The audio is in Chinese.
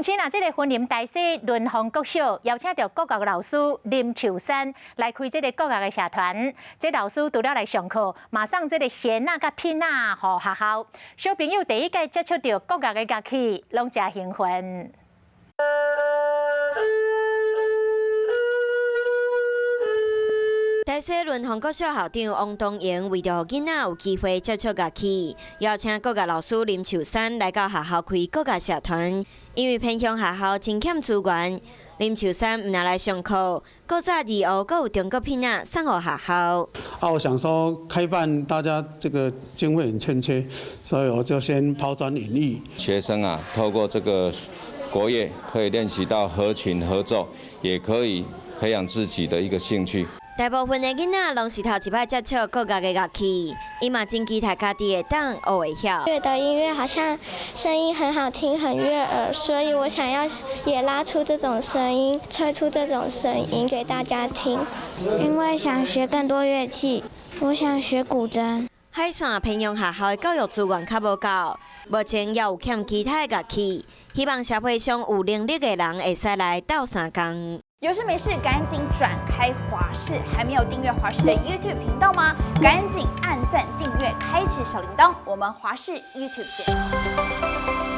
目前这个云林大溪润丰国小邀请到国乐老师林秀山来开这个国乐的社团。这老师除了来上课，马上这个弦啊、甲品啊，和学校小朋友第一届接触到国乐的乐器，拢真兴奋。 大溪润丰国小校长王东英为着囡仔有机会接触乐器，邀请国乐老师林秀山来到学校开国乐社团。因为偏乡学校真欠资源，林秀山唔拿来上课，搁早二学搁有中国片仔送予学校。我想说开办大家这个经费很欠缺，所以我就先抛砖引玉。学生啊，透过这个国乐可以练习到合群合奏，也可以培养自己的一个兴趣。 大部分的囡仔拢是头一摆接触国乐的乐器，伊嘛真期待家己会当学会晓。乐的音乐好像声音很好听，很悦耳，所以我想要也拉出这种声音，吹出这种声音给大家听。因为想学更多乐器，我想学古筝。海线偏乡学校的教育资源较无够，目前也有欠其他的乐器，希望社会上有能力的人会使来斗相共。 有事没事赶紧转开华视，还没有订阅华视的 YouTube 频道吗？赶紧按赞、订阅、开启小铃铛，我们华视 YouTube 见。